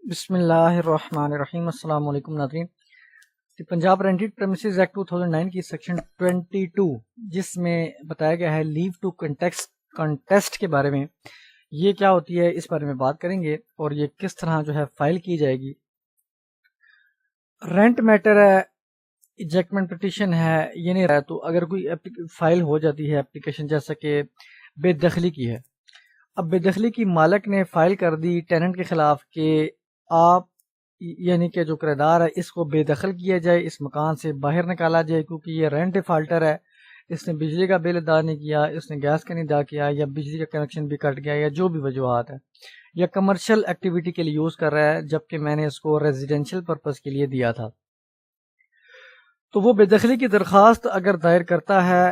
بسم اللہ الرحمن الرحیم۔ السلام علیکم ناظرین۔ پنجاب رینٹڈ پریمیسز ایکٹ 2009 کی سیکشن 22 جس میں بتایا گیا ہے لیو ٹو کنٹیسٹ کے بارے میں، یہ کیا ہوتی ہے اس بارے میں بات کریں گے اور یہ کس طرح جو ہے فائل کی جائے گی۔ رینٹ میٹر ہے، ایجیکٹمنٹ پٹیشن ہے، یہ نہیں رہا تو اگر کوئی فائل ہو جاتی ہے اپلیکیشن جیسا کہ بے دخلی کی ہے، اب بے دخلی کی مالک نے فائل کر دی ٹیننٹ کے خلاف کہ آپ یعنی کہ جو کرایہ ہے اس کو بے دخل کیا جائے، اس مکان سے باہر نکالا جائے کیونکہ یہ رینٹ ڈیفالٹر ہے، اس نے بجلی کا بل ادا نہیں کیا، اس نے گیس کا نہیں ادا کیا، یا بجلی کا کنیکشن بھی کٹ گیا، یا جو بھی وجوہات ہے، یا کمرشل ایکٹیویٹی کے لیے یوز کر رہا ہے جبکہ میں نے اس کو ریزیڈینشل پرپز کے لیے دیا تھا، تو وہ بے دخلی کی درخواست اگر دائر کرتا ہے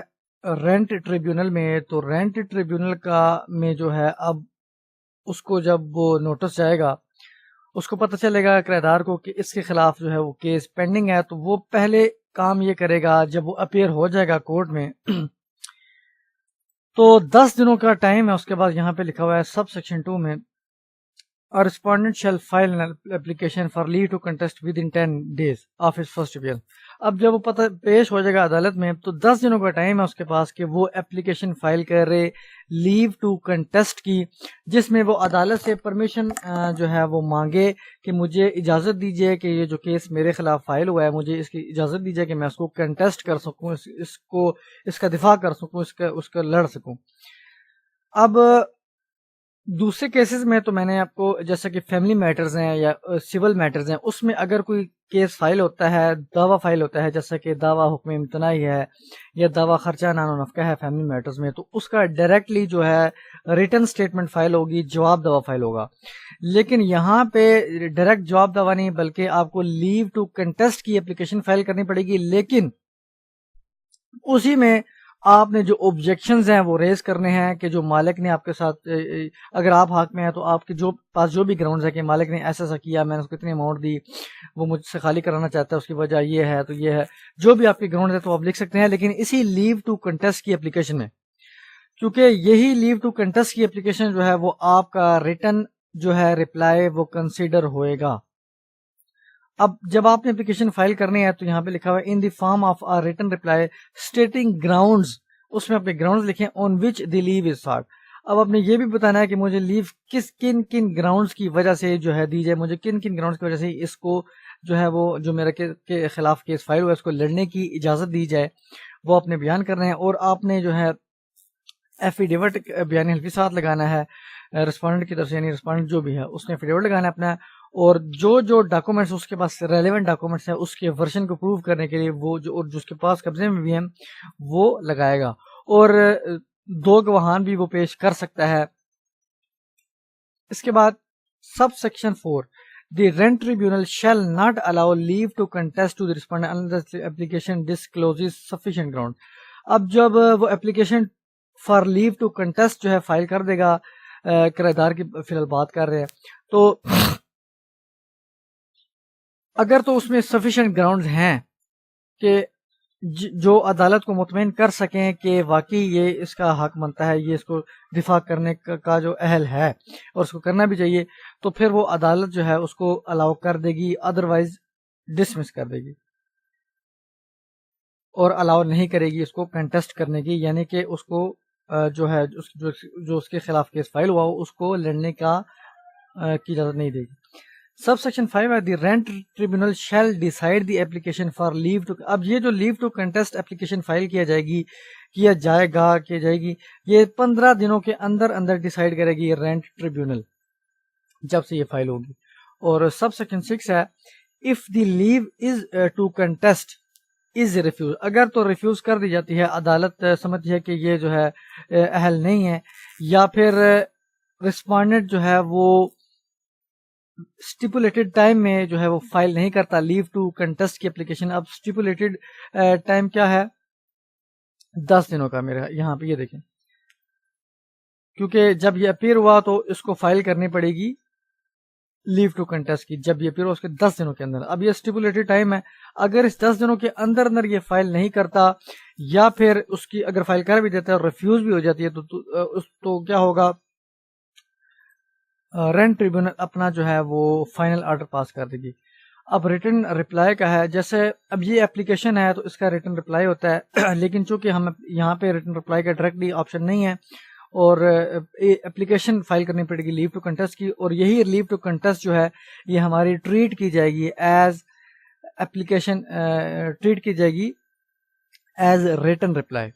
رینٹ ٹریبیونل میں، تو رینٹ ٹریبیونل کا میں جو ہے اب اس کو جب وہ نوٹس جائے گا اس کو پتہ چلے گا کرایہ دار کو کہ اس کے خلاف جو ہے وہ کیس پینڈنگ ہے، تو وہ پہلے کام یہ کرے گا جب وہ اپیئر ہو جائے گا کورٹ میں تو 10 دنوں کا ٹائم ہے۔ اس کے بعد یہاں پہ لکھا ہوا ہے سب سیکشن 2 میں respondent shall file an application for leave to contest within 10 days of his first appearance. اب جب وہ پتہ پیش ہو جائے گا عدالت میں تو 10 دنوں کا ٹائم ہے اس کے پاس کہ وہ اپلیکیشن فائل کرے لیو ٹو کنٹیسٹ کی، جس میں وہ عدالت سے پرمیشن جو ہے وہ مانگے کہ مجھے اجازت دیجیے کہ یہ جو کیس میرے خلاف فائل ہوا ہے مجھے اس کی اجازت دیجیے کہ میں اس کو کنٹیسٹ کر سکوں، اس کا دفاع کر سکوں، اس کا لڑ سکوں۔ اب دوسرے کیسز میں تو میں نے آپ کو جیسا کہ فیملی میٹرز ہیں یا سول میٹرز ہیں، اس میں اگر کوئی کیس فائل ہوتا ہے، دعویٰ فائل ہوتا ہے، جیسا کہ دعویٰ حکم امتناعی ہے یا دعویٰ خرچہ نان و نفقہ ہے فیملی میٹرز میں، تو اس کا ڈائریکٹلی جو ہے ریٹن سٹیٹمنٹ فائل ہوگی، جواب دعویٰ فائل ہوگا۔ لیکن یہاں پہ ڈائریکٹ جواب دعویٰ نہیں بلکہ آپ کو لیو ٹو کنٹیسٹ کی اپلیکیشن فائل کرنی پڑے گی، لیکن اسی میں آپ نے جو آبجیکشنز ہیں وہ ریز کرنے ہیں کہ جو مالک نے آپ کے ساتھ، اگر آپ حق میں ہیں تو آپ کے پاس جو بھی گراؤنڈز ہے کہ مالک نے ایسا ایسا کیا، میں نے اس کو اتنی اماؤنٹ دی، وہ مجھ سے خالی کرانا چاہتا ہے، اس کی وجہ یہ ہے، تو یہ ہے، جو بھی آپ کے گراؤنڈز ہے تو آپ لکھ سکتے ہیں۔ لیکن اسی لیو ٹو کنٹیسٹ کی اپلیکیشن میں، کیونکہ یہی لیو ٹو کنٹیسٹ کی اپلیکیشن جو ہے وہ آپ کا ریٹن جو ہے رپلائی وہ کنسیڈر ہوئے گا۔ اب جب آپ نے اپلیکیشن فائل کرنی ہے تو یہاں پہ لکھا ہوا ہے in the form of a written reply stating grounds, اس میں اپنے گراؤنڈز لکھیں آن وچ دی لیو از ساٹ۔ اب آپ نے یہ بھی بتانا ہے کہ مجھے لیو کن گراؤنڈز کی وجہ سے جو ہے دی جائے، مجھے کن گراؤنڈز کی وجہ سے اس کو جو ہے وہ جو میرے کے خلاف کیس فائل ہوا ہے اس کو لڑنے کی اجازت دی جائے، وہ آپ نے بیان کرنا ہے، اور آپ نے جو ہے ایفیڈیوٹ بیان حلفی ساتھ لگانا ہے ریسپونڈنٹ کی طرف سے، یعنی ریسپونڈنٹ جو بھی ہے اس نے ایفیڈیوٹ لگانا ہے اپنا، اور جو ڈاکومنٹس اس کے پاس ریلیونٹ ڈاکومنٹس ہیں اس کے ورژن کو پروو کرنے کے لیے وہ جو اس کے پاس قبضے میں بھی ہیں وہ لگائے گا، اور 2 گواہان بھی وہ پیش کر سکتا ہے۔ اس کے بعد sub section 4 the rent tribunal shall not allow leave to contest to the respondent unless application discloses sufficient ground. اب جب وہ application for leave to contest جو ہے فائل کر دے گا، کرایہ دار کی فی الحال بات کر رہے ہیں، تو اگر تو اس میں سفیشینٹ گراؤنڈز ہیں کہ جو عدالت کو مطمئن کر سکیں کہ واقعی یہ اس کا حق بنتا ہے، یہ اس کو دفاع کرنے کا جو اہل ہے اور اس کو کرنا بھی چاہیے، تو پھر وہ عدالت جو ہے اس کو الاؤ کر دے گی، ادروائز ڈسمس کر دے گی اور الاؤ نہیں کرے گی اس کو کنٹیسٹ کرنے کی، یعنی کہ اس کو جو ہے جو اس کے خلاف کیس فائل ہوا ہو اس کو لڑنے کی اجازت نہیں دے گی۔ سب سیکشن 5 ہے the rent tribunal shall decide the application for leave to, اب یہ جو leave to contest application file کیا جائے گی یہ 15 دنوں کے اندر ڈیسائیڈ کرے گی رینٹ ٹریبیونل جب سے یہ فائل ہوگی۔ اور سب سیکشن 6 ہے if the leave is to contest is refused, اگر تو ریفیوز کر دی جاتی ہے، عدالت سمجھتی ہے کہ یہ جو ہے اہل نہیں ہے، یا پھر رسپونڈنٹ جو ہے وہ اسٹیپولیٹڈ ٹائم میں جو ہے وہ فائل نہیں کرتا لیو ٹو کنٹیسٹ کی اپلیکیشن۔ اب اسٹیپولیٹڈ ٹائم کیا ہے؟ 10 دنوں کا، میرا یہاں پہ یہ دیکھیں، کیونکہ جب یہ اپیئر ہوا تو اس کو فائل کرنی پڑے گی لیو ٹو کنٹیسٹ کی، جب یہ اپیئر ہوا اس کے 10 دنوں کے اندر۔ اب یہ اسٹیپولیٹڈ ٹائم ہے، اگر اس 10 دنوں کے اندر یہ فائل نہیں کرتا، یا پھر اس کی اگر فائل کر بھی دیتا ہے اور ریفیوز بھی ہو جاتی ہے تو کیا ہوگا؟ رینٹ ٹریبیونل اپنا جو ہے وہ فائنل آرڈر پاس کر دے گی. اب ریٹن رپلائی کا ہے، جیسے اب یہ اپلیکیشن ہے تو اس کا ریٹن رپلائی ہوتا ہے لیکن چونکہ ہم یہاں پہ ریٹن رپلائی کا ڈائریکٹلی آپشن نہیں ہے اور اپلیکیشن فائل کرنی پڑے گی لیو ٹو کنٹیسٹ کی، اور یہی لیو ٹو کنٹیسٹ جو ہے یہ ہماری ٹریٹ کی جائے گی ایز اپلیکیشن، ٹریٹ کی جائے گی ایز ریٹن رپلائی.